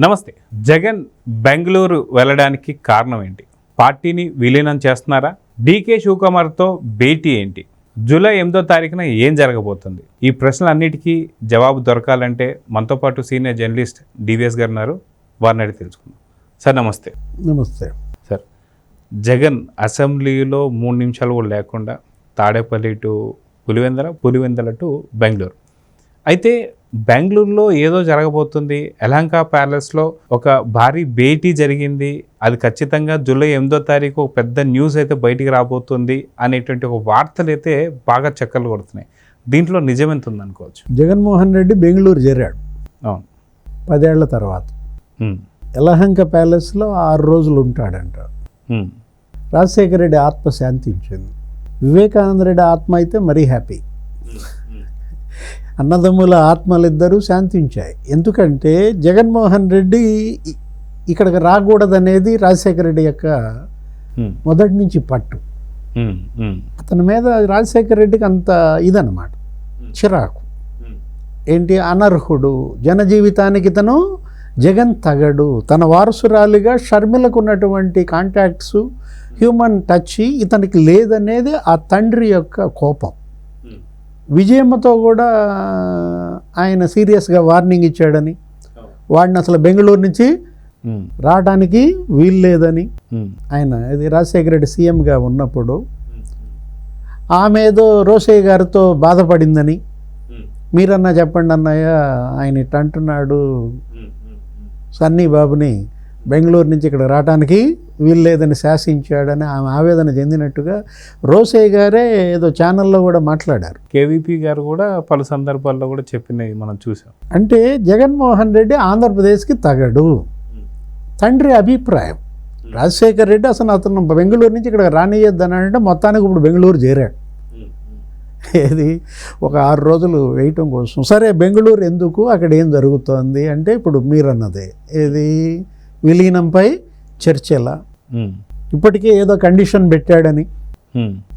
నమస్తే. జగన్ బెంగళూరు వెళ్ళడానికి కారణం ఏంటి? పార్టీని విలీనం చేస్తున్నారా? డీకే శివకుమార్తో భేటీ ఏంటి? జూలై 8వ తారీఖున ఏం జరగబోతుంది? ఈ ప్రశ్నలన్నిటికీ జవాబు దొరకాలంటే మనతో పాటు సీనియర్ జర్నలిస్ట్ డివిఎస్ గారు ఉన్నారు. వారిని అడిగి తెలుసుకుందాం. సార్ నమస్తే. నమస్తే సార్, జగన్ అసెంబ్లీలో 3 నిమిషాలు కూడా లేకుండా తాడేపల్లి టు పులివెందల టు బెంగళూరు. అయితే బెంగళూరులో ఏదో జరగబోతుంది, యలహంక ప్యాలెస్లో ఒక భారీ భేటీ జరిగింది, అది ఖచ్చితంగా జూలై 8వ తారీఖు ఒక పెద్ద న్యూస్ అయితే బయటికి రాబోతుంది అనేటువంటి ఒక వార్తలు అయితే బాగా చక్కర్లు కొడుతున్నాయి. దీంట్లో నిజం ఎంత ఉంది అనుకోవచ్చు? జగన్మోహన్ రెడ్డి బెంగళూరు చేరాడు. అవును, 10 ఏళ్ల తర్వాత యలహంక ప్యాలెస్లో 6 రోజులు ఉంటాడంట. రాజశేఖర రెడ్డి ఆత్మ శాంతించింది. వివేకానంద రెడ్డి ఆత్మ అయితే మరీ హ్యాపీ. అన్నదమ్ముల ఆత్మలిద్దరూ శాంతించాయి. ఎందుకంటే జగన్మోహన్ రెడ్డి ఇక్కడికి రాకూడదనేది రాజశేఖర రెడ్డి యొక్క మొదటి నుంచి పట్టు. అతని మీద రాజశేఖర రెడ్డికి అంత ఇదన్నమాట, చిరాకు. ఏంటి, అనర్హుడు, జనజీవితానికి ఇతను జగన్ తగడు. తన వారసురాలిగా షర్మిలకు ఉన్నటువంటి కాంటాక్ట్స్, హ్యూమన్ టచ్ ఇతనికి లేదనేది ఆ తండ్రి యొక్క కోపం. విజయమ్మతో కూడా ఆయన సీరియస్గా వార్నింగ్ ఇచ్చాడని, వాడిని అసలు బెంగళూరు నుంచి రావడానికి వీలు లేదని ఆయన, ఇది రాజశేఖర రెడ్డి సీఎంగా ఉన్నప్పుడు ఆమె ఏదో రోసయ్య గారితో బాధపడిందని, మీరన్నా చెప్పండి అన్నయ్య ఆయన ఇట్ట అంటున్నాడు, సన్నీ బాబుని బెంగళూరు నుంచి ఇక్కడ రావడానికి వీలు లేదని శాసించాడని ఆమె ఆవేదన చెందినట్టుగా రోసయ్య గారే ఏదో ఛానల్లో కూడా మాట్లాడారు. కేవీపీ గారు కూడా పలు సందర్భాల్లో కూడా చెప్పినవి మనం చూసాం. అంటే జగన్మోహన్ రెడ్డి ఆంధ్రప్రదేశ్కి తగడు, తండ్రి అభిప్రాయం. రాజశేఖర రెడ్డి అతను బెంగళూరు నుంచి ఇక్కడ రానియొద్దని అంటే మొత్తానికి ఇప్పుడు బెంగళూరు చేరాడు. ఏది ఒక 6 రోజులు వేయటం కోసం. సరే, బెంగళూరు ఎందుకు, అక్కడ ఏం జరుగుతోంది అంటే ఇప్పుడు మీరన్నదే, ఏది విలీనంపై చర్చలా. ఇప్పటికే ఏదో కండిషన్ పెట్టాడని,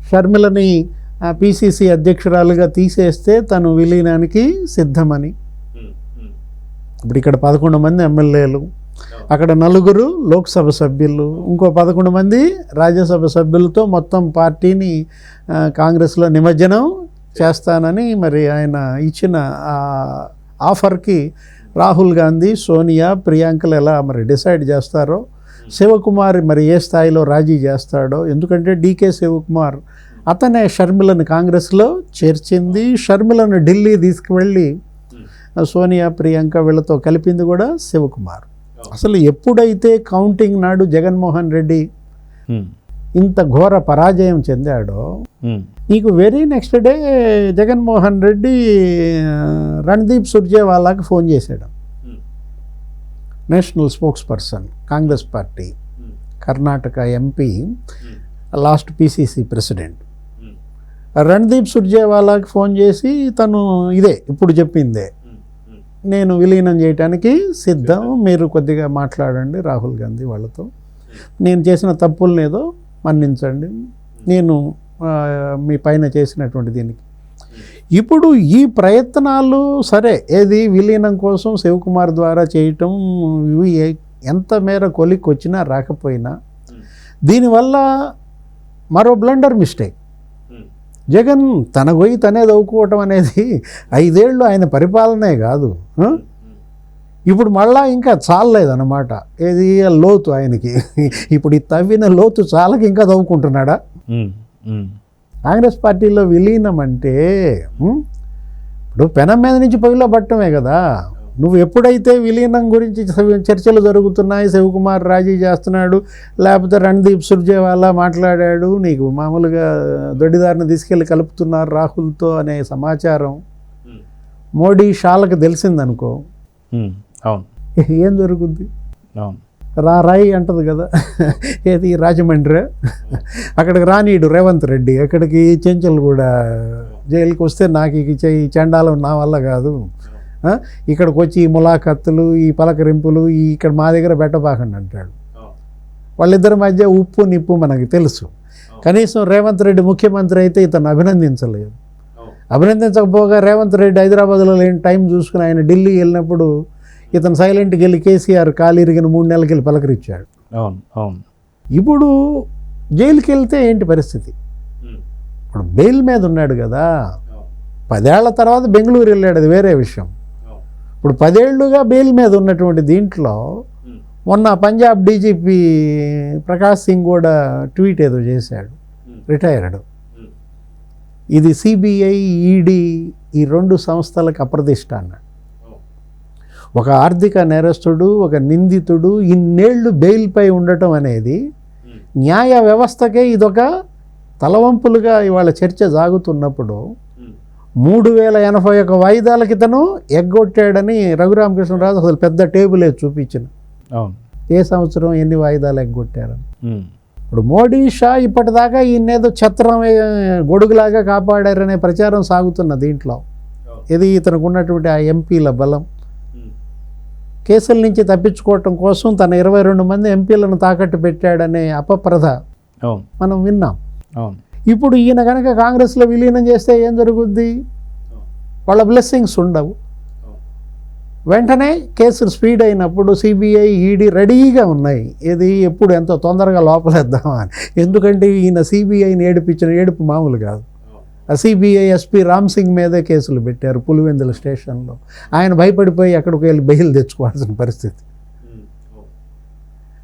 షర్మిలని పిసిసి అధ్యక్షురాలుగా తీసేస్తే తను విలీనానికి సిద్ధమని. ఇప్పుడు ఇక్కడ 11 మంది ఎమ్మెల్యేలు, అక్కడ 4 లోక్సభ సభ్యులు, ఇంకో 11 మంది రాజ్యసభ సభ్యులతో మొత్తం పార్టీని కాంగ్రెస్లో నిమజ్జనం చేస్తానని మరి ఆయన ఇచ్చిన ఆఫర్కి రాహుల్ గాంధీ, సోనియా, ప్రియాంకలు ఎలా మరి డిసైడ్ చేస్తారో, శివకుమార్ మరి ఏ స్థాయిలో రాజీ చేస్తాడో. ఎందుకంటే డీకే శివకుమార్ అతనే షర్మిలను కాంగ్రెస్లో చేర్చింది, షర్మిలను ఢిల్లీ తీసుకువెళ్ళి సోనియా, ప్రియాంక వీళ్ళతో కలిపింది కూడా శివకుమార్. అసలు ఎప్పుడైతే కౌంటింగ్ నాడు జగన్మోహన్ రెడ్డి ఇంత ఘోర పరాజయం చెందాడో, నీకు very next day Jaganmohan Reddy Randeep సుర్జేవాలాకి ఫోన్ చేశాడు. National spokesperson, Congress party, Karnataka MP, last PCC president. Randeep సుర్జేవాలాకి ఫోన్ చేసి తను ఇదే ఇప్పుడు చెప్పిందే, నేను విలీనం చేయడానికి సిద్ధం, మీరు కొద్దిగా మాట్లాడండి రాహుల్ గాంధీ వాళ్ళతో, నేను చేసిన తప్పులనేదో మన్నించండి, నేను మీ పైన చేసినటువంటి దీనికి. ఇప్పుడు ఈ ప్రయత్నాలు సరే, ఏది విలీనం కోసం శివకుమార్ ద్వారా చేయటం, ఇవి ఎంత మేర కొలిక్కి వచ్చినా రాకపోయినా దీనివల్ల మరో బ్లండర్ మిస్టేక్. జగన్ తన గొయ్యి తనే దవ్వుకోవటం అనేది 5 ఏళ్ళు ఆయన పరిపాలనే కాదు, ఇప్పుడు మళ్ళా ఇంకా చాలలేదన్నమాట. ఏది లోతు ఆయనకి, ఇప్పుడు ఈ తవ్విన లోతు చాలకి ఇంకా తవ్వుకుంటున్నాడా? కాంగ్రెస్ పార్టీలో విలీనం అంటే ఇప్పుడు పెనం మీద నుంచి పొయ్యిలో పట్టమే కదా. నువ్వు ఎప్పుడైతే విలీనం గురించి చర్చలు జరుగుతున్నాయి, శివకుమార్ రాజీ చేస్తున్నాడు, లేకపోతే రణదీప్ సుర్జేవాలా మాట్లాడాడు, నీకు మామూలుగా దొడ్డిదారిని తీసుకెళ్ళి కలుపుతున్నారు రాహుల్తో అనే సమాచారం మోడీ షాలకు తెలిసిందనుకో, అవును, ఏం జరుగుద్ది? అవును, రాయి అంటది కదా, ఏది రాజమండ్రి, అక్కడికి రానీడు రేవంత్ రెడ్డి, అక్కడికి చెంచలు కూడా జైలుకి వస్తే నాకు ఈ చండాలం నా వల్ల కాదు, ఇక్కడికి వచ్చి ఈ ములాఖత్తులు, ఈ పలకరింపులు ఇక్కడ మా దగ్గర పెట్టబాకండి అంటాడు. వాళ్ళిద్దరి మధ్య ఉప్పు నిప్పు మనకి తెలుసు. కనీసం రేవంత్ రెడ్డి ముఖ్యమంత్రి అయితే ఇతను అభినందించలేదు. అభినందించకపోగా రేవంత్ రెడ్డి హైదరాబాద్లో లేని టైం చూసుకుని ఆయన ఢిల్లీ వెళ్ళినప్పుడు ఇతను సైలెంట్కి వెళ్ళి కేసీఆర్ కాలిరిగిన 3 నెలలకి వెళ్ళి పలకరించాడు. అవును అవును ఇప్పుడు జైలుకి వెళ్తే ఏంటి పరిస్థితి? ఇప్పుడు బెయిల్ మీద ఉన్నాడు కదా, 10 ఏళ్ల తర్వాత బెంగళూరు వెళ్ళాడు, అది వేరే విషయం. ఇప్పుడు 10 ఏళ్లుగా బెయిల్ మీద ఉన్నటువంటి దీంట్లో మొన్న పంజాబ్ డీజీపీ ప్రకాష్ సింగ్ కూడా ట్వీట్ ఏదో చేశాడు, రిటైర్డ్. ఇది సిబిఐ, ఈడీ ఈ 2 సంస్థలకు అప్రతిష్ట అన్నాడు. ఒక ఆర్థిక నేరస్తుడు, ఒక నిందితుడు ఇన్నేళ్లు బెయిల్పై ఉండటం అనేది న్యాయ వ్యవస్థకే ఇదొక తలవంపులుగా ఇవాళ చర్చ సాగుతున్నప్పుడు 3081 వాయిదాల క్రితను ఎగ్గొట్టాడని రఘురామకృష్ణరాజు అసలు పెద్ద టేబులే చూపించిన. అవును. ఏ సంవత్సరం ఎన్ని వాయిదాలు ఎగ్గొట్టారని. ఇప్పుడు మోడీ షా ఇప్పటిదాకా ఈయనేదో ఛత్రం గొడుగులాగా కాపాడారనే ప్రచారం సాగుతున్న దీంట్లో ఇది ఇతనికి ఉన్నటువంటి ఆ ఎంపీల బలం. కేసుల నుంచి తప్పించుకోవటం కోసం తన 22 మంది ఎంపీలను తాకట్టు పెట్టాడనే అపప్రథ మనం విన్నాం. ఇప్పుడు ఈయన కనుక కాంగ్రెస్లో విలీనం చేస్తే ఏం జరుగుద్ది? వాళ్ళ బ్లెస్సింగ్స్ ఉండవు. వెంటనే కేసులు స్పీడ్ అయినప్పుడు సిబిఐ, ఈడీ రెడీగా ఉన్నాయి. ఇది ఎప్పుడు ఎంతో తొందరగా లోపలేద్దామా అని. ఎందుకంటే ఈయన సిబిఐని ఏడిపించిన ఏడుపు మామూలు కాదు. ఆ సిబిఐ ఎస్పీ రామ్ సింగ్ మీదే కేసులు పెట్టారు పులివెందుల స్టేషన్లో. ఆయన భయపడిపోయి ఎక్కడికి వెళ్ళి బెయిల్ తెచ్చుకోవాల్సిన పరిస్థితి.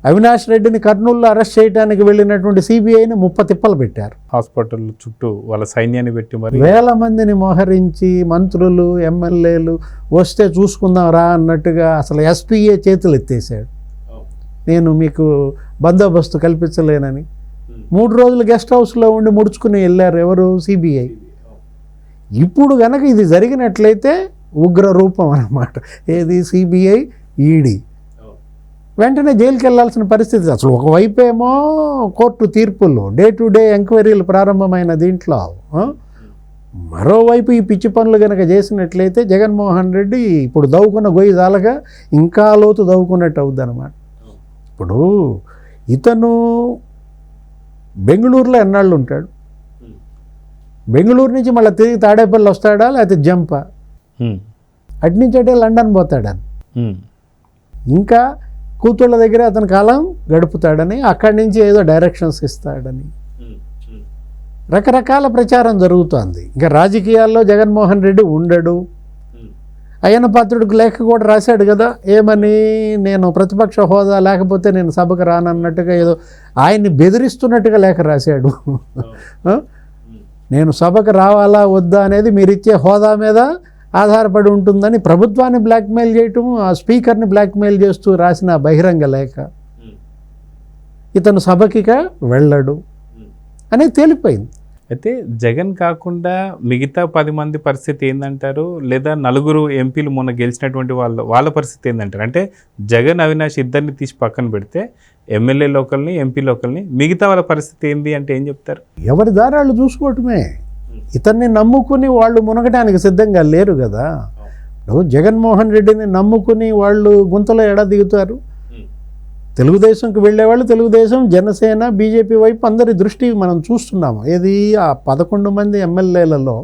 అవినాష్ రెడ్డిని కర్నూలులో అరెస్ట్ చేయడానికి వెళ్ళినటువంటి సిబిఐని 30 తిప్పలు పెట్టారు. హాస్పిటల్ చుట్టూ వాళ్ళ సైన్యాన్ని పెట్టి మరి వేల మందిని మోహరించి మంత్రులు, ఎమ్మెల్యేలు వస్తే చూసుకుందాం రా అన్నట్టుగా అసలు ఎస్పీఏ చేతులు ఎత్తేసాడు. నేను మీకు బందోబస్తు కల్పించలేనని 3 రోజులు గెస్ట్ హౌస్లో ఉండి ముడుచుకుని వెళ్ళారు ఎవరు? సిబిఐ. ఇప్పుడు కనుక ఇది జరిగినట్లయితే ఉగ్ర రూపం అన్నమాట. ఏది? సిబిఐ, ఈడీ వెంటనే జైలుకి వెళ్ళాల్సిన పరిస్థితి. అసలు ఒకవైపేమో కోర్టు తీర్పులు, డే టు డే ఎంక్వైరీలు ప్రారంభమైన దీంట్లో, మరోవైపు ఈ పిచ్చి పనులు కనుక చేసినట్లయితే జగన్మోహన్ రెడ్డి ఇప్పుడు దవ్వుకున్న గొయ్యి జాలగా ఇంకా లోతు దవ్వుకున్నట్టు అవుద్ది అనమాట. ఇప్పుడు ఇతను బెంగళూరులో ఎన్నాళ్ళు ఉంటాడు? బెంగళూరు నుంచి మళ్ళీ తిరిగి తాడేపల్లి వస్తాడా లేకపోతే జంపా? అట్నుంచి అటే లండన్ పోతాడని, ఇంకా కూతుళ్ళ దగ్గర అతని కాలం గడుపుతాడని, అక్కడి నుంచి ఏదో డైరెక్షన్స్ ఇస్తాడని రకరకాల ప్రచారం జరుగుతోంది. ఇంకా రాజకీయాల్లో జగన్మోహన్ రెడ్డి ఉండడు. అయ్యన్న పాత్రుడికి లేఖ కూడా రాశాడు కదా, ఏమని? నేను ప్రతిపక్ష హోదా లేకపోతే నేను సభకు రానన్నట్టుగా ఏదో ఆయన్ని బెదిరిస్తున్నట్టుగా లేఖ రాశాడు. నేను సభకు రావాలా వద్దా అనేది మీరు ఇచ్చే హోదా మీద ఆధారపడి ఉంటుందని ప్రభుత్వాన్ని బ్లాక్మెయిల్ చేయటం, ఆ స్పీకర్ని బ్లాక్మెయిల్ చేస్తూ రాసిన బహిరంగ లేఖ. ఇతను సభకిక వెళ్ళడు అనేది తేలిపోయింది. అయితే జగన్ కాకుండా మిగతా 10 మంది పరిస్థితి ఏందంటారు? లేదా 4 ఎంపీలు మొన్న గెలిచినటువంటి వాళ్ళ పరిస్థితి ఏందంటారు? అంటే జగన్, అవినాష్ ఇద్దరిని తీసి పక్కన పెడితే ఎమ్మెల్యే లోకల్ని, ఎంపీ లోకల్ని, మిగతా వాళ్ళ పరిస్థితి ఏంది అంటే ఏం చెప్తారు? ఎవరి దారాళ్ళు చూసుకోవటమే. ఇతన్ని నమ్ముకుని వాళ్ళు మునగటానికి సిద్ధంగా లేరు కదా. జగన్మోహన్ రెడ్డిని నమ్ముకుని వాళ్ళు గుంతలో ఎడ దిగుతారు. తెలుగుదేశంకి వెళ్ళేవాళ్ళు తెలుగుదేశం, జనసేన, బీజేపీ వైపు అందరి దృష్టి మనం చూస్తున్నాము. ఏది? ఆ 11 మంది ఎమ్మెల్యేలలో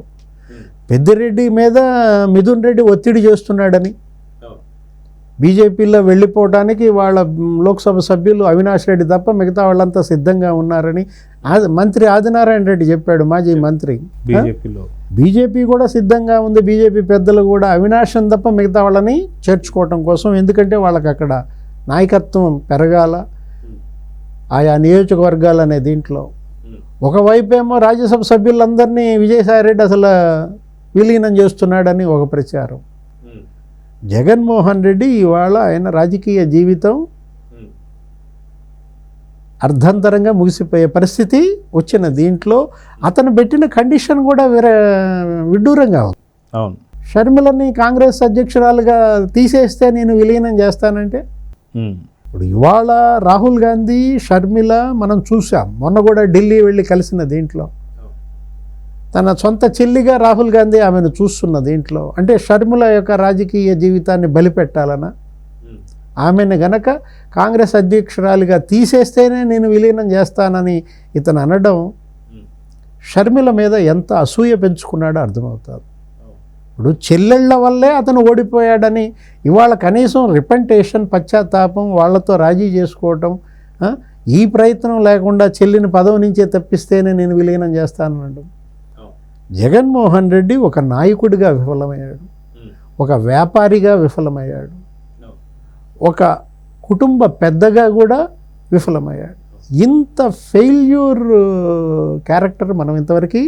పెద్దిరెడ్డి మీద మిథున్ రెడ్డి ఒత్తిడి చేస్తున్నాడని, బీజేపీలో వెళ్ళిపోవడానికి వాళ్ళ లోక్సభ సభ్యులు అవినాష్ రెడ్డి తప్ప మిగతా వాళ్ళంతా సిద్ధంగా ఉన్నారని మంత్రి ఆదినారాయణ రెడ్డి చెప్పాడు, మాజీ మంత్రి. బీజేపీ కూడా సిద్ధంగా ఉంది. బీజేపీ పెద్దలు కూడా అవినాష్ని తప్ప మిగతా వాళ్ళని చేర్చుకోవటం కోసం. ఎందుకంటే వాళ్ళకి అక్కడ నాయకత్వం పెరగాల ఆయా నియోజకవర్గాలనే దీంట్లో. ఒకవైపేమో రాజ్యసభ సభ్యులందరినీ విజయసాయిరెడ్డి అసలు విలీనం చేస్తున్నాడని ఒక ప్రచారం. జగన్మోహన్ రెడ్డి ఇవాళ ఆయన రాజకీయ జీవితం అర్ధంతరంగా ముగిసిపోయే పరిస్థితి వచ్చిన దీంట్లో అతను పెట్టిన కండిషన్ కూడా విడ్డూరంగా ఉంది. అవును. షర్మిలని కాంగ్రెస్ అధ్యక్షురాలుగా తీసేస్తే నేను విలీనం చేస్తానంటే, ఇప్పుడు ఇవాళ రాహుల్ గాంధీ, షర్మిల మనం చూసాం. మొన్న కూడా ఢిల్లీ వెళ్ళి కలిసిన దీంట్లో తన సొంత చెల్లిగా రాహుల్ గాంధీ ఆమెను చూస్తున్న దీంట్లో. అంటే షర్మిల యొక్క రాజకీయ జీవితాన్ని బలిపెట్టాలనా? ఆమెను గనక కాంగ్రెస్ అధ్యక్షురాలిగా తీసేస్తేనే నేను విలీనం చేస్తానని ఇతను అనడం షర్మిల మీద ఎంత అసూయ పెంచుకున్నాడో అర్థమవుతుంది. ఇప్పుడు చెల్లెళ్ళ వల్లే అతను ఓడిపోయాడని ఇవాళ కనీసం రిపెంటేషన్, పశ్చాత్తాపం, వాళ్ళతో రాజీ చేసుకోవటం, ఈ ప్రయత్నం లేకుండా చెల్లిని పదవి నుంచే తప్పిస్తేనే నేను విలీనం చేస్తానన్నాడు. జగన్మోహన్ రెడ్డి ఒక నాయకుడిగా విఫలమయ్యాడు, ఒక వ్యాపారిగా విఫలమయ్యాడు, ఒక కుటుంబ పెద్దగా కూడా విఫలమయ్యాడు. ఇంత ఫెయిల్యూర్ క్యారెక్టర్ మనం ఇంతవరకు.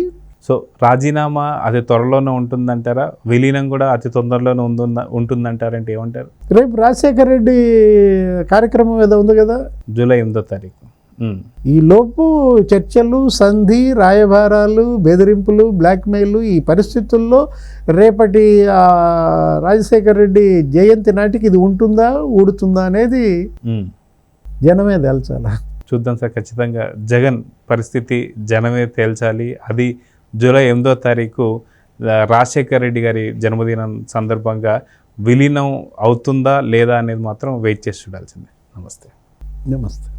సో రాజీనామా అతి త్వరలోనే ఉంటుందంటారా? విలీనం కూడా అతి తొందరలోనే ఉంటుందంటారంటే ఏమంటారు? రేపు రాజశేఖర్ రెడ్డి కార్యక్రమం ఏదో ఉంది కదా, జూలై 8వ తారీఖు. ఈ లోపు చర్చలు, సంధి, రాయబారాలు, బెదిరింపులు, బ్లాక్మెయిల్, ఈ పరిస్థితుల్లో రేపటి రాజశేఖర్ రెడ్డి జయంతి నాటికి ఇది ఉంటుందా, ఊడుతుందా అనేది జనమే తేల్చాలి. చూద్దాం సార్. ఖచ్చితంగా జగన్ పరిస్థితి జనమే తేల్చాలి. అది జూలై 8వ తారీఖు రాజశేఖర్ రెడ్డి గారి జన్మదినం సందర్భంగా విలీనం అవుతుందా లేదా అనేది మాత్రం వెయిట్ చేసి చూడాల్సిందే. నమస్తే. నమస్తే.